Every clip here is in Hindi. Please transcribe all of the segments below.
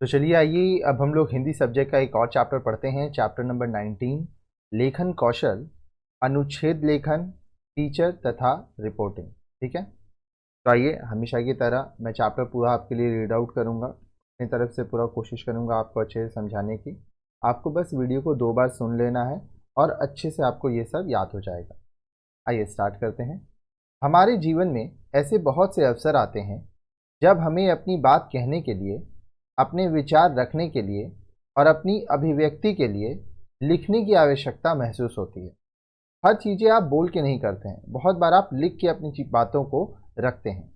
तो चलिए आइए अब हम लोग हिंदी सब्जेक्ट का एक और चैप्टर पढ़ते हैं। चैप्टर नंबर 19 लेखन कौशल, अनुच्छेद लेखन, फीचर तथा रिपोर्टिंग। ठीक है, तो आइए हमेशा की तरह मैं चैप्टर पूरा आपके लिए रीड आउट करूँगा। अपनी तरफ से पूरा कोशिश करूँगा आपको अच्छे से समझाने की। आपको बस वीडियो को 2 बार सुन लेना है और अच्छे से आपको ये सब याद हो जाएगा। आइए स्टार्ट करते हैं। हमारे जीवन में ऐसे बहुत से अवसर आते हैं जब हमें अपनी बात कहने के लिए, अपने विचार रखने के लिए और अपनी अभिव्यक्ति के लिए लिखने की आवश्यकता महसूस होती है। हर चीज़ें आप बोल के नहीं करते हैं, बहुत बार आप लिख के अपनी बातों को रखते हैं।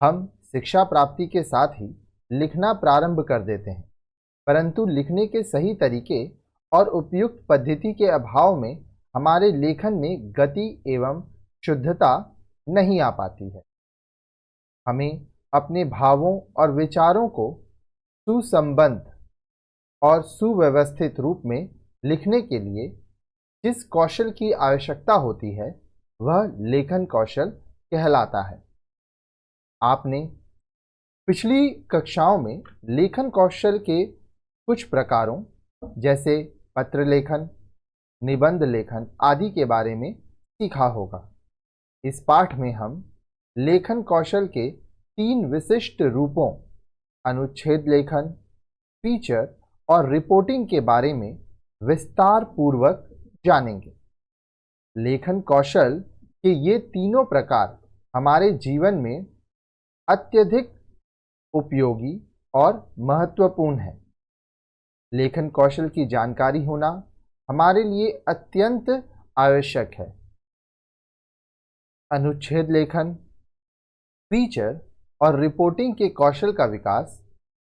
हम शिक्षा प्राप्ति के साथ ही लिखना प्रारंभ कर देते हैं, परंतु लिखने के सही तरीके और उपयुक्त पद्धति के अभाव में हमारे लेखन में गति एवं शुद्धता नहीं आ पाती है। हमें अपने भावों और विचारों को सुसंबद्ध और सुव्यवस्थित रूप में लिखने के लिए जिस कौशल की आवश्यकता होती है वह लेखन कौशल कहलाता है। आपने पिछली कक्षाओं में लेखन कौशल के कुछ प्रकारों जैसे पत्र लेखन, निबंध लेखन आदि के बारे में सीखा होगा। इस पाठ में हम लेखन कौशल के 3 विशिष्ट रूपों अनुच्छेद लेखन, फीचर और रिपोर्टिंग के बारे में विस्तार पूर्वक जानेंगे। लेखन कौशल के ये तीनों प्रकार हमारे जीवन में अत्यधिक उपयोगी और महत्वपूर्ण है। लेखन कौशल की जानकारी होना हमारे लिए अत्यंत आवश्यक है। अनुच्छेद लेखन, फीचर और रिपोर्टिंग के कौशल का विकास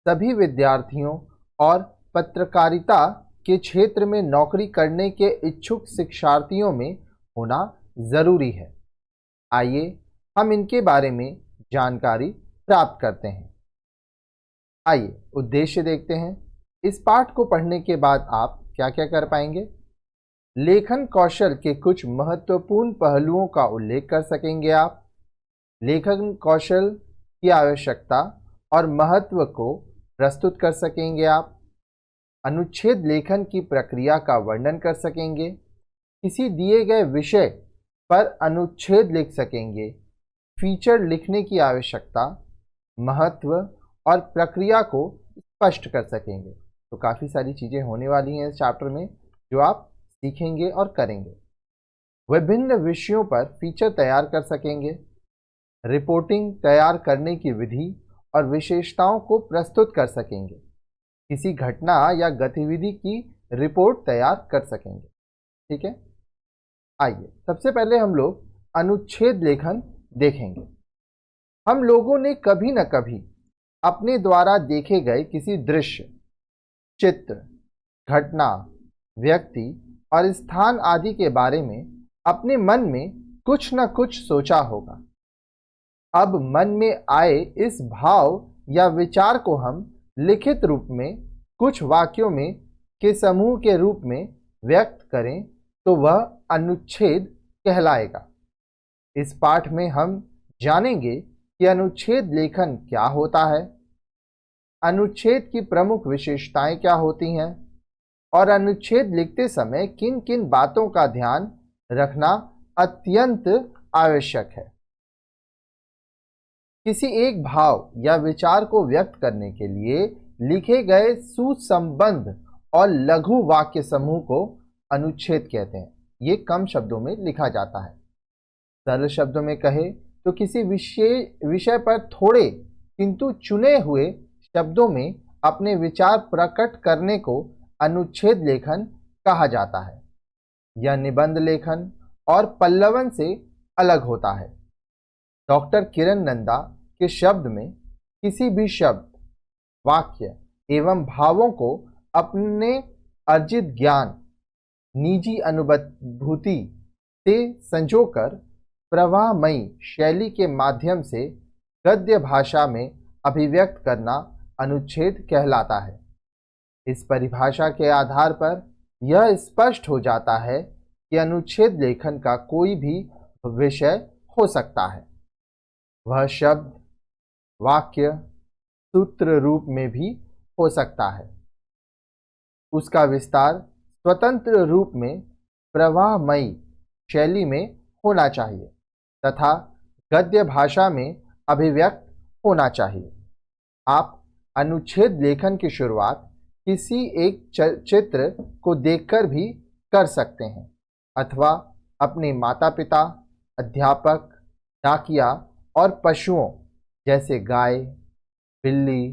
सभी विद्यार्थियों और पत्रकारिता के क्षेत्र में नौकरी करने के इच्छुक शिक्षार्थियों में होना जरूरी है। आइए हम इनके बारे में जानकारी प्राप्त करते हैं। आइए उद्देश्य देखते हैं। इस पाठ को पढ़ने के बाद आप क्या क्या कर पाएंगे? लेखन कौशल के कुछ महत्वपूर्ण पहलुओं का उल्लेख कर सकेंगे आप। लेखन कौशल की आवश्यकता और महत्व को प्रस्तुत कर सकेंगे आप। अनुच्छेद लेखन की प्रक्रिया का वर्णन कर सकेंगे। किसी दिए गए विषय पर अनुच्छेद लिख सकेंगे। फीचर लिखने की आवश्यकता, महत्व और प्रक्रिया को स्पष्ट कर सकेंगे। तो काफ़ी सारी चीज़ें होने वाली हैं इस चैप्टर में जो आप सीखेंगे और करेंगे। विभिन्न विषयों पर फीचर तैयार कर सकेंगे। रिपोर्टिंग तैयार करने की विधि और विशेषताओं को प्रस्तुत कर सकेंगे। किसी घटना या गतिविधि की रिपोर्ट तैयार कर सकेंगे। ठीक है, आइए सबसे पहले हम लोग अनुच्छेद लेखन देखेंगे। हम लोगों ने कभी न कभी अपने द्वारा देखे गए किसी दृश्य, चित्र, घटना, व्यक्ति और स्थान आदि के बारे में अपने मन में कुछ न कुछ सोचा होगा। अब मन में आए इस भाव या विचार को हम लिखित रूप में कुछ वाक्यों में के समूह के रूप में व्यक्त करें तो वह अनुच्छेद कहलाएगा। इस पाठ में हम जानेंगे कि अनुच्छेद लेखन क्या होता है, अनुच्छेद की प्रमुख विशेषताएं क्या होती हैं और अनुच्छेद लिखते समय किन किन बातों का ध्यान रखना अत्यंत आवश्यक है। किसी एक भाव या विचार को व्यक्त करने के लिए लिखे गए सुसंबद्ध और लघु वाक्य समूह को अनुच्छेद कहते हैं। ये कम शब्दों में लिखा जाता है। सरल शब्दों में कहे तो किसी विषय पर थोड़े किंतु चुने हुए शब्दों में अपने विचार प्रकट करने को अनुच्छेद लेखन कहा जाता है। यह निबंध लेखन और पल्लवन से अलग होता है। डॉक्टर किरण नंदा के शब्द में किसी भी शब्द, वाक्य एवं भावों को अपने अर्जित ज्ञान, निजी अनुभूति से संजोकर प्रवाहमयी शैली के माध्यम से गद्य भाषा में अभिव्यक्त करना अनुच्छेद कहलाता है। इस परिभाषा के आधार पर यह स्पष्ट हो जाता है कि अनुच्छेद लेखन का कोई भी विषय हो सकता है। वह शब्द, वाक्य, सूत्र रूप में भी हो सकता है। उसका विस्तार स्वतंत्र रूप में प्रवाहमयी शैली में होना चाहिए तथा गद्य भाषा में अभिव्यक्त होना चाहिए। आप अनुच्छेद लेखन की शुरुआत किसी एक चित्र को देखकर भी कर सकते हैं अथवा अपने माता पिता, अध्यापक, डाकिया और पशुओं जैसे गाय, बिल्ली,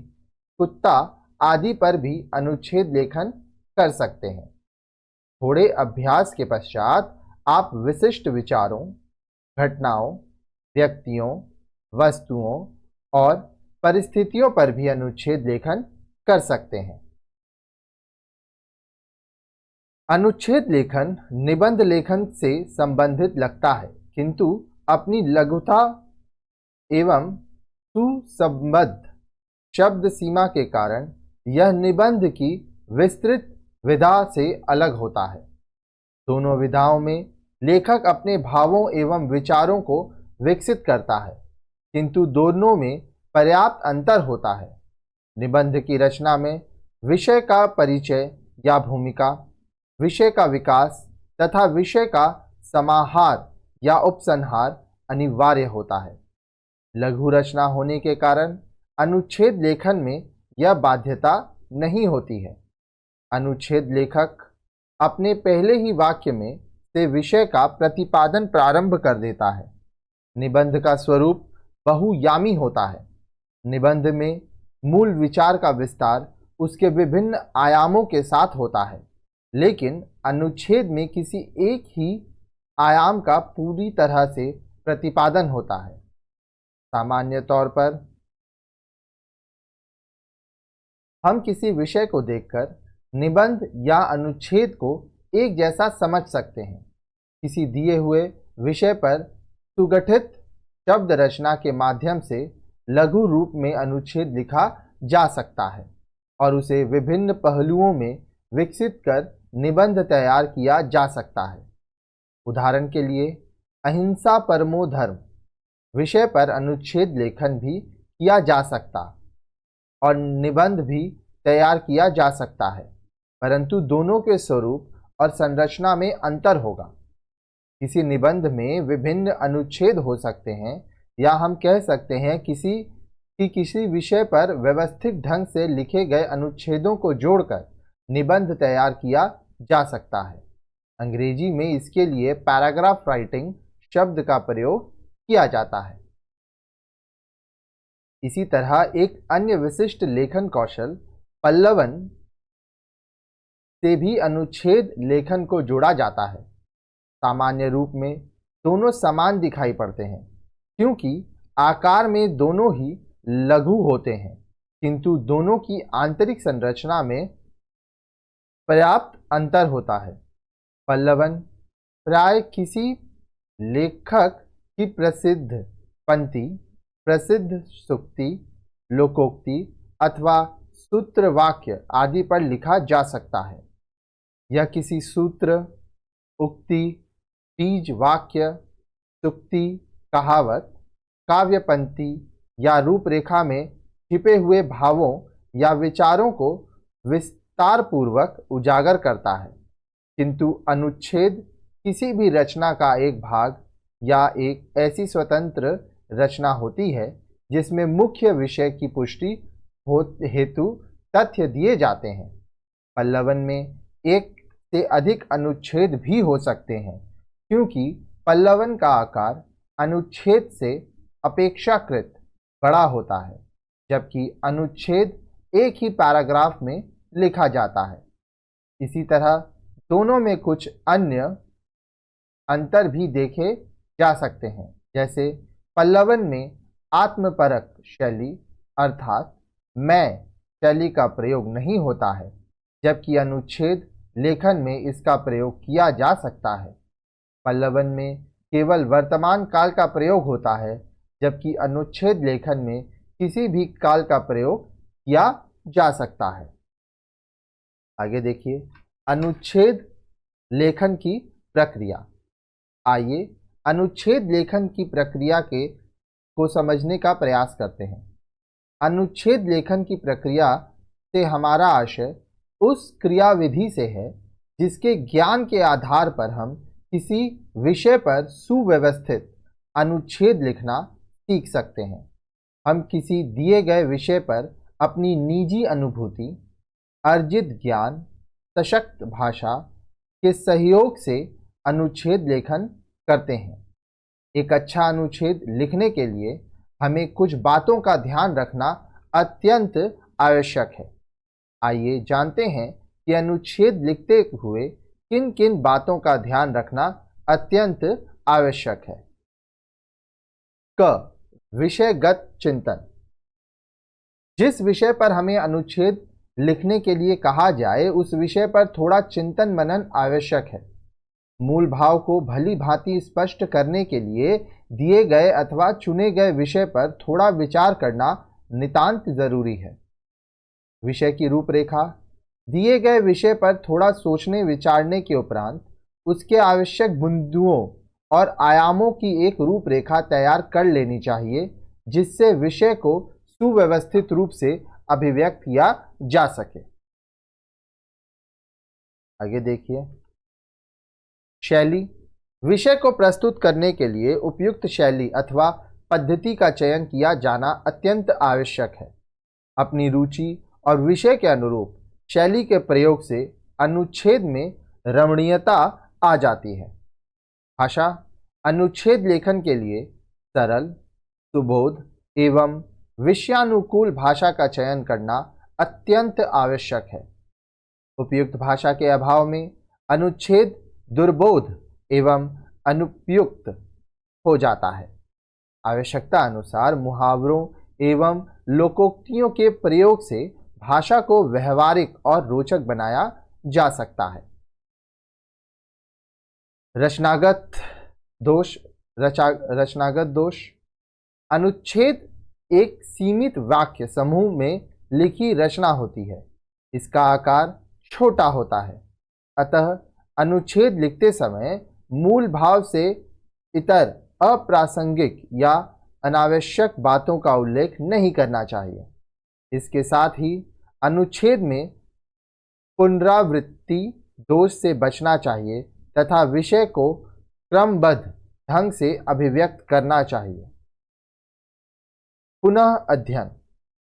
कुत्ता आदि पर भी अनुच्छेद लेखन कर सकते हैं। थोड़े अभ्यास के पश्चात आप विशिष्ट विचारों, घटनाओं, व्यक्तियों, वस्तुओं और परिस्थितियों पर भी अनुच्छेद लेखन कर सकते हैं। अनुच्छेद लेखन निबंध लेखन से संबंधित लगता है, किंतु अपनी लघुता एवं सुसंबद्ध शब्द सीमा के कारण यह निबंध की विस्तृत विधा से अलग होता है। दोनों विधाओं में लेखक अपने भावों एवं विचारों को विकसित करता है, किंतु दोनों में पर्याप्त अंतर होता है। निबंध की रचना में विषय का परिचय या भूमिका, विषय का विकास तथा विषय का समाहार या उपसंहार अनिवार्य होता है। लघु रचना होने के कारण अनुच्छेद लेखन में यह बाध्यता नहीं होती है। अनुच्छेद लेखक अपने पहले ही वाक्य में से विषय का प्रतिपादन प्रारंभ कर देता है। निबंध का स्वरूप बहुयामी होता है। निबंध में मूल विचार का विस्तार उसके विभिन्न आयामों के साथ होता है, लेकिन अनुच्छेद में किसी एक ही आयाम का पूरी तरह से प्रतिपादन होता है। सामान्य तौर पर हम किसी विषय को देखकर निबंध या अनुच्छेद को एक जैसा समझ सकते हैं। किसी दिए हुए विषय पर सुगठित शब्द रचना के माध्यम से लघु रूप में अनुच्छेद लिखा जा सकता है और उसे विभिन्न पहलुओं में विकसित कर निबंध तैयार किया जा सकता है। उदाहरण के लिए, अहिंसा परमो धर्म विषय पर अनुच्छेद लेखन भी किया जा सकता और निबंध भी तैयार किया जा सकता है, परंतु दोनों के स्वरूप और संरचना में अंतर होगा। किसी निबंध में विभिन्न अनुच्छेद हो सकते हैं, या हम कह सकते हैं किसी विषय पर व्यवस्थित ढंग से लिखे गए अनुच्छेदों को जोड़कर निबंध तैयार किया जा सकता है। अंग्रेजी में इसके लिए पैराग्राफ राइटिंग शब्द का प्रयोग किया जाता है। इसी तरह एक अन्य विशिष्ट लेखन कौशल पल्लवन से भी अनुच्छेद लेखन को जोड़ा जाता है। सामान्य रूप में दोनों समान दिखाई पड़ते हैं, क्योंकि आकार में दोनों ही लघु होते हैं, किंतु दोनों की आंतरिक संरचना में पर्याप्त अंतर होता है। पल्लवन प्राय किसी लेखक की प्रसिद्ध पंक्ति, प्रसिद्ध सूक्ति, लोकोक्ति अथवा सूत्र वाक्य आदि पर लिखा जा सकता है। यह किसी सूत्र, उक्ति, बीज वाक्य, सूक्ति, कहावत, काव्य पंक्ति या रूपरेखा में छिपे हुए भावों या विचारों को विस्तार पूर्वक उजागर करता है, किंतु अनुच्छेद किसी भी रचना का एक भाग या एक ऐसी स्वतंत्र रचना होती है जिसमें मुख्य विषय की पुष्टि हेतु तथ्य दिए जाते हैं। पल्लवन में एक से अधिक अनुच्छेद भी हो सकते हैं, क्योंकि पल्लवन का आकार अनुच्छेद से अपेक्षाकृत बड़ा होता है, जबकि अनुच्छेद एक ही पैराग्राफ में लिखा जाता है। इसी तरह दोनों में कुछ अन्य अंतर भी देखे जा सकते हैं, जैसे पल्लवन में आत्मपरक शैली अर्थात मैं शैली का प्रयोग नहीं होता है, जबकि अनुच्छेद लेखन में इसका प्रयोग किया जा सकता है। पल्लवन में केवल वर्तमान काल का प्रयोग होता है, जबकि अनुच्छेद लेखन में किसी भी काल का प्रयोग किया जा सकता है। आगे देखिए, अनुच्छेद लेखन की प्रक्रिया। आइए अनुच्छेद लेखन की प्रक्रिया को समझने का प्रयास करते हैं। अनुच्छेद लेखन की प्रक्रिया से हमारा आशय उस क्रियाविधि से है जिसके ज्ञान के आधार पर हम किसी विषय पर सुव्यवस्थित अनुच्छेद लिखना सीख सकते हैं। हम किसी दिए गए विषय पर अपनी निजी अनुभूति, अर्जित ज्ञान, सशक्त भाषा के सहयोग से अनुच्छेद लेखन करते हैं। एक अच्छा अनुच्छेद लिखने के लिए हमें कुछ बातों का ध्यान रखना अत्यंत आवश्यक है। आइए जानते हैं कि अनुच्छेद लिखते हुए किन किन बातों का ध्यान रखना अत्यंत आवश्यक है। क, विषयगत चिंतन। जिस विषय पर हमें अनुच्छेद लिखने के लिए कहा जाए उस विषय पर थोड़ा चिंतन मनन आवश्यक है। मूल भाव को भली भांति स्पष्ट करने के लिए दिए गए अथवा चुने गए विषय पर थोड़ा विचार करना नितांत जरूरी है। विषय की रूपरेखा। दिए गए विषय पर थोड़ा सोचने विचारने के उपरांत उसके आवश्यक बिंदुओं और आयामों की एक रूपरेखा तैयार कर लेनी चाहिए जिससे विषय को सुव्यवस्थित रूप से अभिव्यक्त किया जा सके। आगे देखिए, शैली। विषय को प्रस्तुत करने के लिए उपयुक्त शैली अथवा पद्धति का चयन किया जाना अत्यंत आवश्यक है। अपनी रुचि और विषय के अनुरूप शैली के प्रयोग से अनुच्छेद में रमणीयता आ जाती है। भाषा। अनुच्छेद लेखन के लिए सरल, सुबोध एवं विषयानुकूल भाषा का चयन करना अत्यंत आवश्यक है। उपयुक्त भाषा के अभाव में अनुच्छेद दुर्बोध एवं अनुपयुक्त हो जाता है। आवश्यकता अनुसार मुहावरों एवं लोकोक्तियों के प्रयोग से भाषा को व्यवहारिक और रोचक बनाया जा सकता है। रचनागत दोष। रचनागत दोष। अनुच्छेद एक सीमित वाक्य समूह में लिखी रचना होती है। इसका आकार छोटा होता है, अतः अनुच्छेद लिखते समय मूल भाव से इतर अप्रासंगिक या अनावश्यक बातों का उल्लेख नहीं करना चाहिए। इसके साथ ही अनुच्छेद में पुनरावृत्ति दोष से बचना चाहिए तथा विषय को क्रमबद्ध ढंग से अभिव्यक्त करना चाहिए। पुनः अध्ययन।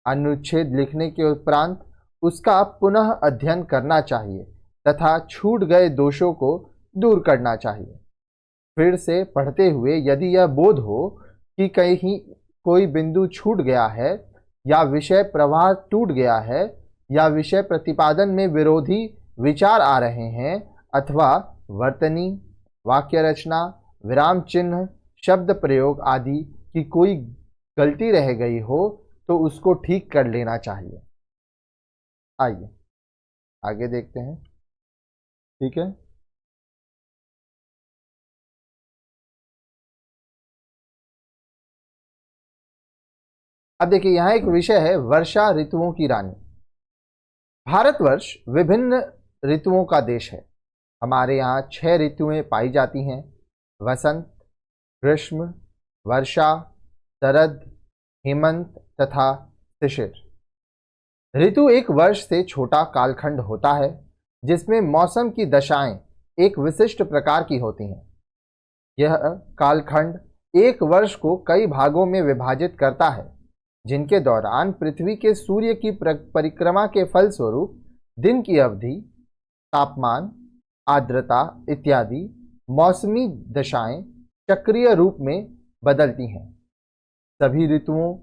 अनुच्छेद लिखने के उपरांत उसका पुनः अध्ययन करना चाहिए तथा छूट गए दोषों को दूर करना चाहिए। फिर से पढ़ते हुए यदि यह बोध हो कि कहीं कोई बिंदु छूट गया है या विषय प्रवाह टूट गया है या विषय प्रतिपादन में विरोधी विचार आ रहे हैं अथवा वर्तनी, वाक्य रचना, विराम चिन्ह, शब्द प्रयोग आदि की कोई गलती रह गई हो तो उसको ठीक कर लेना चाहिए। आइए आगे देखते हैं। ठीक है, अब देखिए यहाँ एक विषय है वर्षा ऋतुओं की रानी। भारतवर्ष विभिन्न ऋतुओं का देश है। हमारे यहाँ 6 ऋतुएं पाई जाती हैं: वसंत, ग्रीष्म, वर्षा, शरद, हेमंत तथा शिशिर। ऋतु एक वर्ष से छोटा कालखंड होता है जिसमें मौसम की दशाएं एक विशिष्ट प्रकार की होती हैं। यह कालखंड एक वर्ष को कई भागों में विभाजित करता है जिनके दौरान पृथ्वी के सूर्य की परिक्रमा के फलस्वरूप दिन की अवधि, तापमान, आर्द्रता इत्यादि मौसमी दशाएं चक्रीय रूप में बदलती हैं। सभी ऋतुओं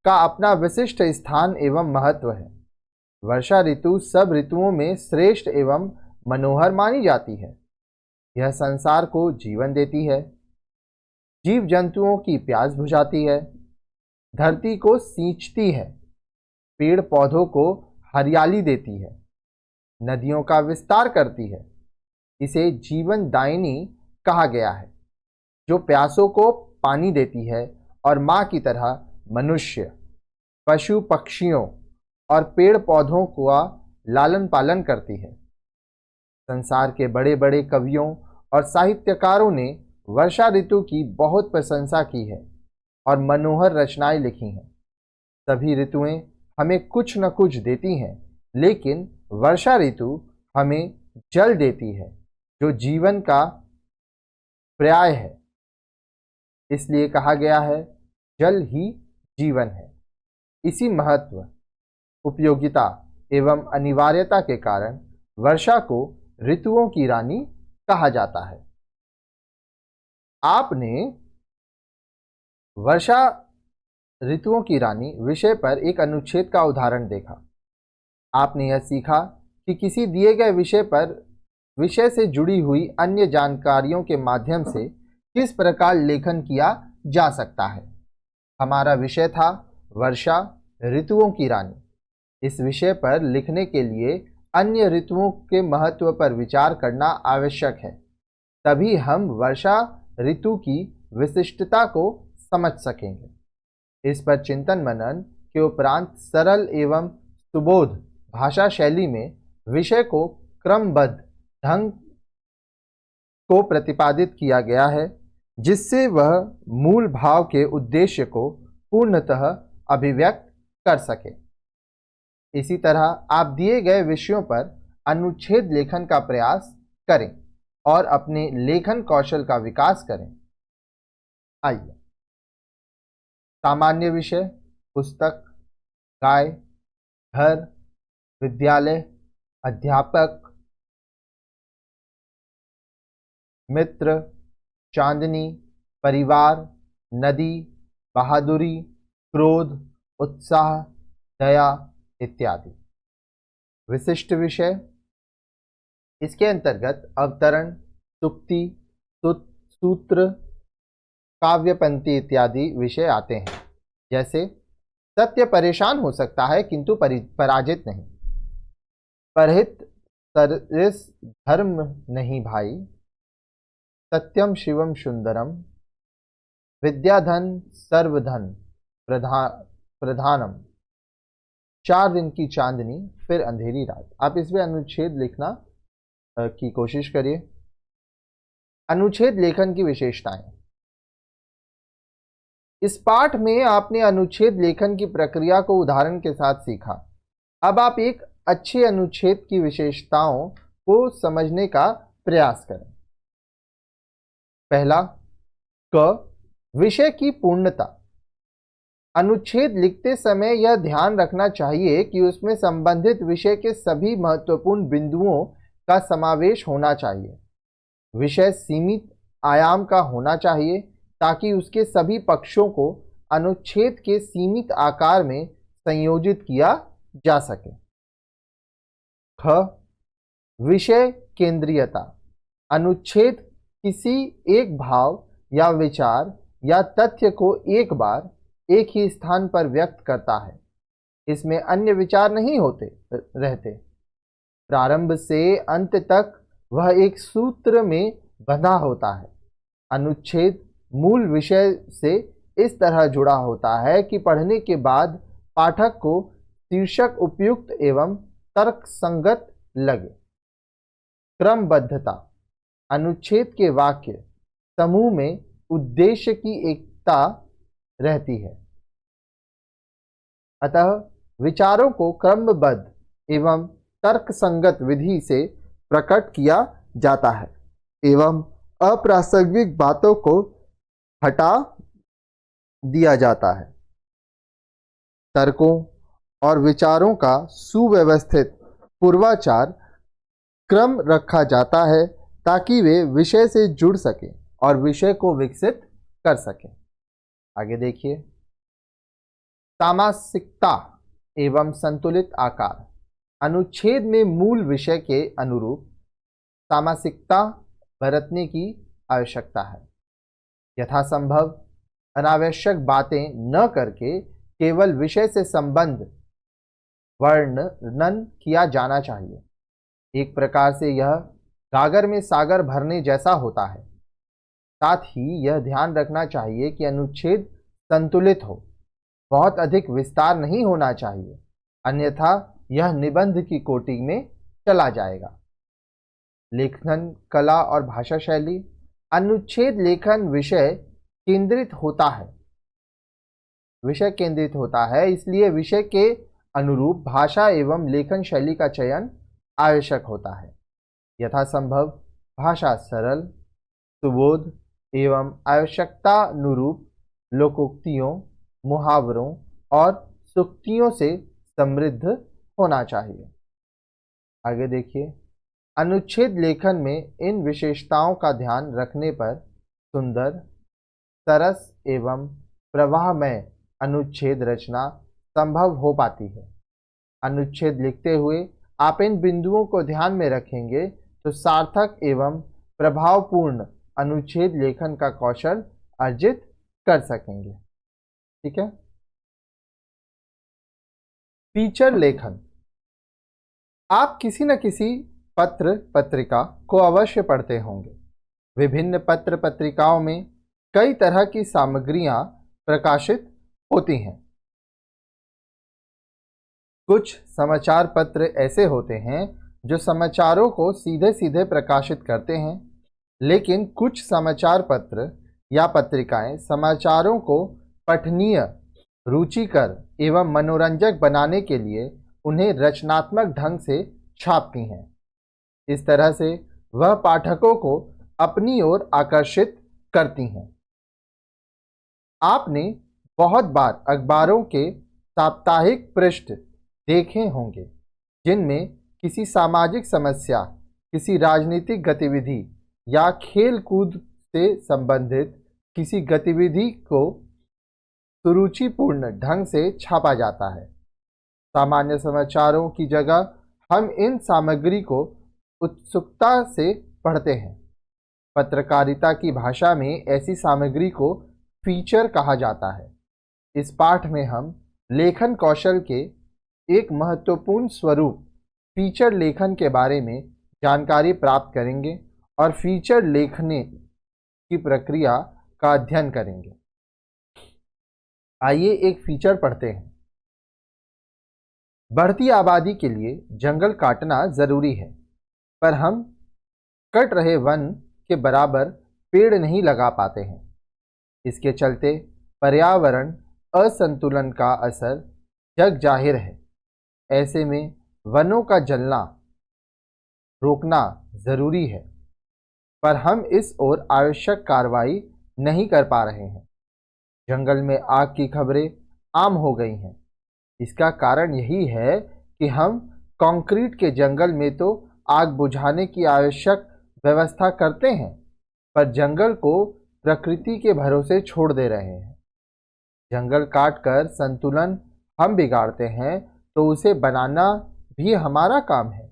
का अपना विशिष्ट स्थान एवं महत्व है। वर्षा ऋतु सब ऋतुओं में श्रेष्ठ एवं मनोहर मानी जाती है। यह संसार को जीवन देती है, जीव जंतुओं की प्यास बुझाती है, धरती को सींचती है, पेड़ पौधों को हरियाली देती है, नदियों का विस्तार करती है। इसे जीवन दायिनी कहा गया है जो प्यासों को पानी देती है और माँ की तरह मनुष्य, पशु पक्षियों और पेड़ पौधों का लालन पालन करती है। संसार के बड़े बड़े कवियों और साहित्यकारों ने वर्षा ऋतु की बहुत प्रशंसा की है और मनोहर रचनाएं लिखी हैं। सभी ऋतुएं हमें कुछ न कुछ देती हैं, लेकिन वर्षा ऋतु हमें जल देती है जो जीवन का पर्याय है। इसलिए कहा गया है जल ही जीवन है। इसी महत्व, उपयोगिता एवं अनिवार्यता के कारण वर्षा को ऋतुओं की रानी कहा जाता है। आपने वर्षा ऋतुओं की रानी विषय पर एक अनुच्छेद का उदाहरण देखा। आपने यह सीखा कि किसी दिए गए विषय से जुड़ी हुई अन्य जानकारियों के माध्यम से किस प्रकार लेखन किया जा सकता है। हमारा विषय था वर्षा ऋतुओं की रानी। इस विषय पर लिखने के लिए अन्य ऋतुओं के महत्व पर विचार करना आवश्यक है, तभी हम वर्षा ऋतु की विशिष्टता को समझ सकेंगे। इस पर चिंतन मनन के उपरांत सरल एवं सुबोध भाषा शैली में विषय को क्रमबद्ध ढंग को प्रतिपादित किया गया है, जिससे वह मूल भाव के उद्देश्य को पूर्णतः अभिव्यक्त कर सके। इसी तरह आप दिए गए विषयों पर अनुच्छेद लेखन का प्रयास करें और अपने लेखन कौशल का विकास करें। आइए, सामान्य विषय, पुस्तक, गाय, घर, विद्यालय, अध्यापक, मित्र, चांदनी, परिवार, नदी, बहादुरी, क्रोध, उत्साह, दया इत्यादि। विशिष्ट विषय, इसके अंतर्गत अवतरण, सूक्ति, सूत्र, काव्य पंक्ति इत्यादि विषय आते हैं। जैसे सत्य परेशान हो सकता है किंतु पराजित नहीं, परहित सरिस धर्म नहीं भाई, सत्यम शिवम सुंदरम, विद्याधन सर्वधन प्रधानम, 4 दिन की चांदनी फिर अंधेरी रात। आप इसमें अनुच्छेद लिखना की कोशिश करिए। अनुच्छेद लेखन की विशेषताएं। इस पाठ में आपने अनुच्छेद लेखन की प्रक्रिया को उदाहरण के साथ सीखा। अब आप एक अच्छे अनुच्छेद की विशेषताओं को समझने का प्रयास करें। पहला, क, विषय की पूर्णता। अनुच्छेद लिखते समय यह ध्यान रखना चाहिए कि उसमें संबंधित विषय के सभी महत्वपूर्ण बिंदुओं का समावेश होना चाहिए। विषय सीमित आयाम का होना चाहिए ताकि उसके सभी पक्षों को अनुच्छेद के सीमित आकार में संयोजित किया जा सके। ख, विषय केंद्रीयता। अनुच्छेद किसी एक भाव या विचार या तथ्य को एक बार एक ही स्थान पर व्यक्त करता है। इसमें अन्य विचार नहीं रहते। प्रारंभ से अंत तक वह एक सूत्र में बंधा होता है। अनुच्छेद मूल विषय से इस तरह जुड़ा होता है कि पढ़ने के बाद पाठक को शीर्षक उपयुक्त एवं तर्क संगत लगे। क्रमबद्धता। अनुच्छेद के वाक्य समूह में उद्देश्य की एकता रहती है, अतः विचारों को क्रमबद्ध एवं तर्कसंगत विधि से प्रकट किया जाता है एवं अप्रासंगिक बातों को हटा दिया जाता है। तर्कों और विचारों का सुव्यवस्थित पूर्वाचार क्रम रखा जाता है ताकि वे विषय से जुड़ सकें और विषय को विकसित कर सकें। आगे देखिए, सामासिकता एवं संतुलित आकार। अनुच्छेद में मूल विषय के अनुरूप सामासिकता बरतने की आवश्यकता है। यथासंभव अनावश्यक बातें न करके केवल विषय से संबंध वर्णन किया जाना चाहिए। एक प्रकार से यह गागर में सागर भरने जैसा होता है। साथ ही यह ध्यान रखना चाहिए कि अनुच्छेद संतुलित हो, बहुत अधिक विस्तार नहीं होना चाहिए, अन्यथा यह निबंध की कोटि में चला जाएगा। लेखन कला और भाषा शैली। अनुच्छेद लेखन विषय केंद्रित होता है, इसलिए विषय के अनुरूप भाषा एवं लेखन शैली का चयन आवश्यक होता है। यथासंभव भाषा सरल, सुबोध एवं आवश्यकतानुरूप लोकोक्तियों, मुहावरों और सूक्तियों से समृद्ध होना चाहिए। आगे देखिए, अनुच्छेद लेखन में इन विशेषताओं का ध्यान रखने पर सुंदर, सरस एवं प्रवाहमय अनुच्छेद रचना संभव हो पाती है। अनुच्छेद लिखते हुए आप इन बिंदुओं को ध्यान में रखेंगे तो सार्थक एवं प्रभावपूर्ण अनुच्छेद लेखन का कौशल अर्जित कर सकेंगे। ठीक है। फीचर लेखन। आप किसी न किसी पत्र पत्रिका को अवश्य पढ़ते होंगे। विभिन्न पत्र पत्रिकाओं में कई तरह की सामग्रियां प्रकाशित होती हैं। कुछ समाचार पत्र ऐसे होते हैं जो समाचारों को सीधे सीधे प्रकाशित करते हैं, लेकिन कुछ समाचार पत्र या पत्रिकाएं समाचारों को पठनीय, रुचिकर एवं मनोरंजक बनाने के लिए उन्हें रचनात्मक ढंग से छापती हैं। इस तरह से वह पाठकों को अपनी ओर आकर्षित करती हैं। आपने बहुत बार अखबारों के साप्ताहिक पृष्ठ देखे होंगे जिनमें किसी सामाजिक समस्या, किसी राजनीतिक गतिविधि या खेल कूद से संबंधित किसी गतिविधि को सुरुचिपूर्ण ढंग से छापा जाता है। सामान्य समाचारों की जगह हम इन सामग्री को उत्सुकता से पढ़ते हैं। पत्रकारिता की भाषा में ऐसी सामग्री को फीचर कहा जाता है। इस पाठ में हम लेखन कौशल के एक महत्वपूर्ण स्वरूप फीचर लेखन के बारे में जानकारी प्राप्त करेंगे और फीचर लिखने की प्रक्रिया का अध्ययन करेंगे। आइए एक फीचर पढ़ते हैं। बढ़ती आबादी के लिए जंगल काटना जरूरी है, पर हम कट रहे वन के बराबर पेड़ नहीं लगा पाते हैं। इसके चलते पर्यावरण असंतुलन का असर जग जाहिर है। ऐसे में वनों का जलना रोकना जरूरी है, पर हम इस ओर आवश्यक कार्रवाई नहीं कर पा रहे हैं। जंगल में आग की खबरें आम हो गई हैं। इसका कारण यही है कि हम कंक्रीट के जंगल में तो आग बुझाने की आवश्यक व्यवस्था करते हैं, पर जंगल को प्रकृति के भरोसे छोड़ दे रहे हैं। जंगल काटकर संतुलन हम बिगाड़ते हैं तो उसे बनाना भी हमारा काम है।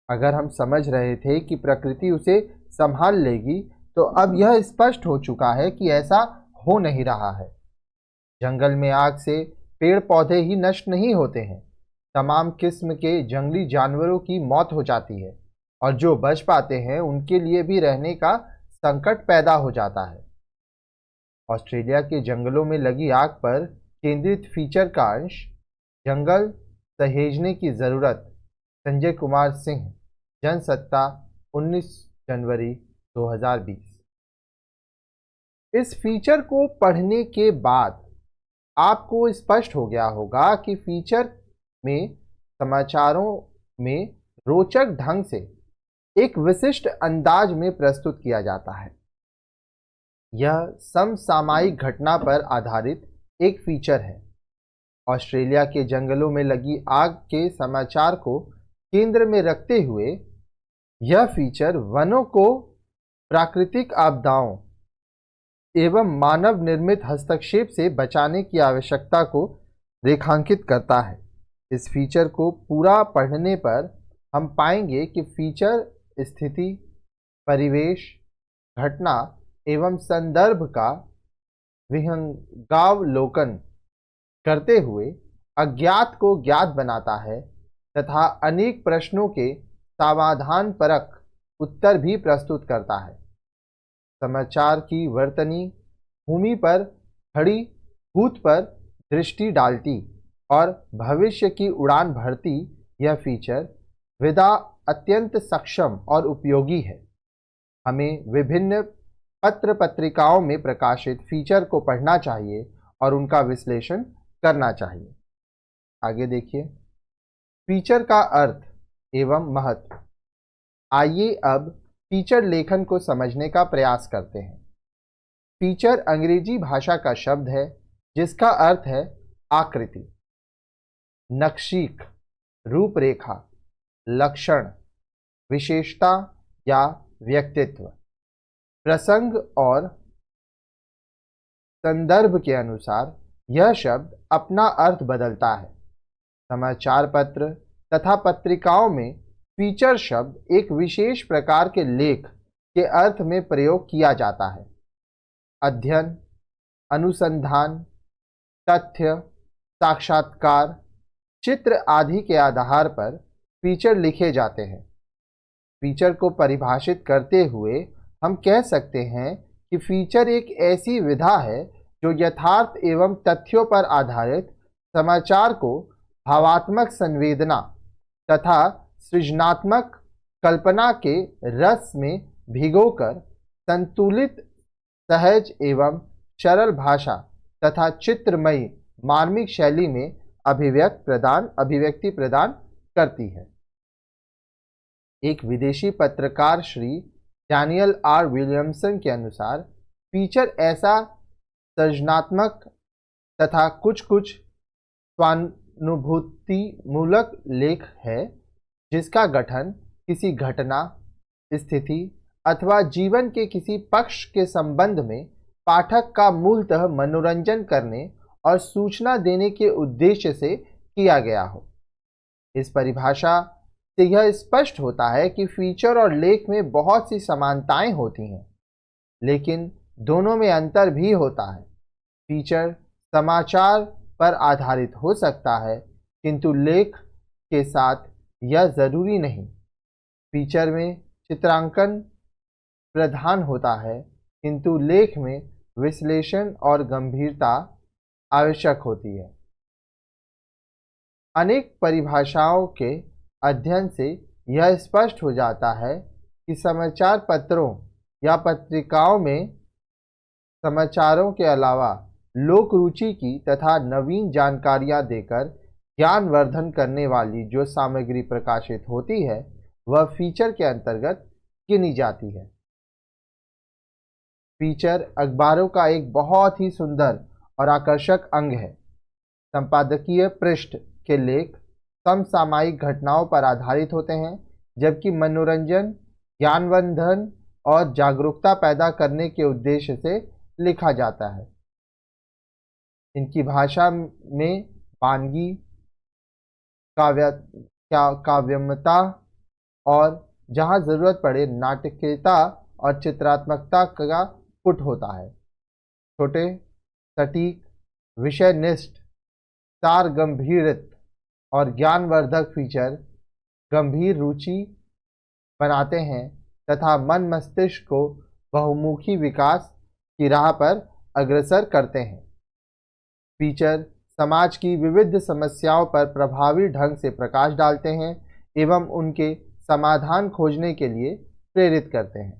अगर हम समझ रहे थे कि प्रकृति उसे संभाल लेगी, तो अब यह स्पष्ट हो चुका है कि ऐसा हो नहीं रहा है। जंगल में आग से पेड़ पौधे ही नष्ट नहीं होते हैं, तमाम किस्म के जंगली जानवरों की मौत हो जाती है और जो बच पाते हैं उनके लिए भी रहने का संकट पैदा हो जाता है। ऑस्ट्रेलिया के जंगलों में लगी आग पर केंद्रित फीचर का अंश जंगल सहेजने की जरूरत, संजय कुमार सिंह, जनसत्ता, 19 जनवरी 2020। इस फीचर को पढ़ने के बाद आपको स्पष्ट हो गया होगा कि फीचर में समाचारों में रोचक ढंग से एक विशिष्ट अंदाज में प्रस्तुत किया जाता है। यह समसामयिक घटना पर आधारित एक फीचर है। ऑस्ट्रेलिया के जंगलों में लगी आग के समाचार को केंद्र में रखते हुए यह फीचर वनों को प्राकृतिक आपदाओं एवं मानव निर्मित हस्तक्षेप से बचाने की आवश्यकता को रेखांकित करता है। इस फीचर को पूरा पढ़ने पर हम पाएंगे कि फीचर स्थिति, परिवेश, घटना एवं संदर्भ का विहंगावलोकन करते हुए अज्ञात को ज्ञात बनाता है तथा अनेक प्रश्नों के समाधानपरक उत्तर भी प्रस्तुत करता है। समाचार की वर्तनी भूमि पर खड़ी भूत पर दृष्टि डालती और भविष्य की उड़ान भरती यह फीचर विधा अत्यंत सक्षम और उपयोगी है। हमें विभिन्न पत्र पत्रिकाओं में प्रकाशित फीचर को पढ़ना चाहिए और उनका विश्लेषण करना चाहिए। आगे देखिए, फीचर का अर्थ एवं महत्व। आइए अब फीचर लेखन को समझने का प्रयास करते हैं। फीचर अंग्रेजी भाषा का शब्द है जिसका अर्थ है आकृति, नक्शीक, रूपरेखा, लक्षण, विशेषता या व्यक्तित्व। प्रसंग और संदर्भ के अनुसार यह शब्द अपना अर्थ बदलता है। समाचार पत्र तथा पत्रिकाओं में फीचर शब्द एक विशेष प्रकार के लेख के अर्थ में प्रयोग किया जाता है। अध्ययन, अनुसंधान, तथ्य, साक्षात्कार, चित्र आदि के आधार पर फीचर लिखे जाते हैं। फीचर को परिभाषित करते हुए हम कह सकते हैं कि फीचर एक ऐसी विधा है जो यथार्थ एवं तथ्यों पर आधारित समाचार को भावात्मक संवेदना तथा सृजनात्मक कल्पना के रस में भिगोकर संतुलित, सहज एवं सरल भाषा तथा चित्रमयी मार्मिक शैली में अभिव्यक्ति प्रदान करती है। एक विदेशी पत्रकार श्री डैनियल आर विलियमसन के अनुसार फीचर ऐसा सृजनात्मक तथा कुछ स्वानुभूति मूलक लेख है जिसका गठन किसी घटना, स्थिति अथवा जीवन के किसी पक्ष के संबंध में पाठक का मूलतः मनोरंजन करने और सूचना देने के उद्देश्य से किया गया हो। इस परिभाषा से यह स्पष्ट होता है कि फीचर और लेख में बहुत सी समानताएं होती हैं, लेकिन दोनों में अंतर भी होता है। फीचर समाचार पर आधारित हो सकता है, किंतु लेख के साथ यह जरूरी नहीं। फीचर में चित्रांकन प्रधान होता है, किंतु लेख में विश्लेषण और गंभीरता आवश्यक होती है। अनेक परिभाषाओं के अध्ययन से यह स्पष्ट हो जाता है कि समाचार पत्रों या पत्रिकाओं में समाचारों के अलावा लोक रुचि की तथा नवीन जानकारियां देकर ज्ञानवर्धन करने वाली जो सामग्री प्रकाशित होती है वह फीचर के अंतर्गत गिनी जाती है। फीचर अखबारों का एक बहुत ही सुंदर और आकर्षक अंग है। संपादकीय पृष्ठ के लेख समसामयिक घटनाओं पर आधारित होते हैं, जबकि मनोरंजन, ज्ञानवर्धन और जागरूकता पैदा करने के उद्देश्य से लिखा जाता है। इनकी भाषा में वानगी, काव्यमता और जहाँ जरूरत पड़े नाटकीयता और चित्रात्मकता का पुट होता है। छोटे, सटीक, विषयनिष्ठ, सार गंभीरित और ज्ञानवर्धक फीचर गंभीर रुचि बनाते हैं तथा मन मस्तिष्क को बहुमुखी विकास की राह पर अग्रसर करते हैं। फीचर समाज की विविध समस्याओं पर प्रभावी ढंग से प्रकाश डालते हैं एवं उनके समाधान खोजने के लिए प्रेरित करते हैं।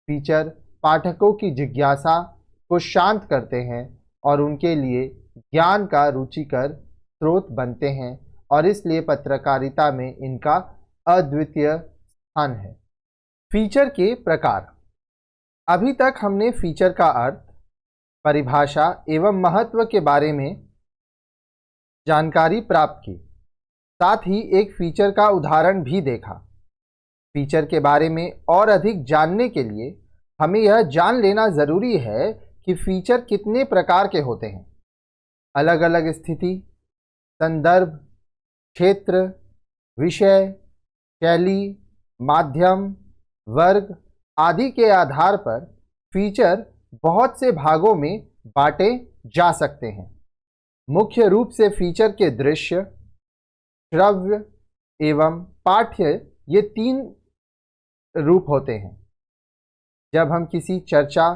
फीचर पाठकों की जिज्ञासा को शांत करते हैं और उनके लिए ज्ञान का रुचिकर स्रोत बनते हैं और इसलिए पत्रकारिता में इनका अद्वितीय स्थान है। फीचर के प्रकार। अभी तक हमने फीचर का अर्थ, परिभाषा एवं महत्व के बारे में जानकारी प्राप्त की। साथ ही एक फीचर का उदाहरण भी देखा। फीचर के बारे में और अधिक जानने के लिए हमें यह जान लेना जरूरी है कि फीचर कितने प्रकार के होते हैं। अलग अलग स्थिति, संदर्भ, क्षेत्र, विषय, शैली, माध्यम, वर्ग आदि के आधार पर फीचर बहुत से भागों में बांटे जा सकते हैं। मुख्य रूप से फीचर के दृश्य, श्रव्य एवं पाठ्य ये 3 रूप होते हैं। जब हम किसी चर्चा,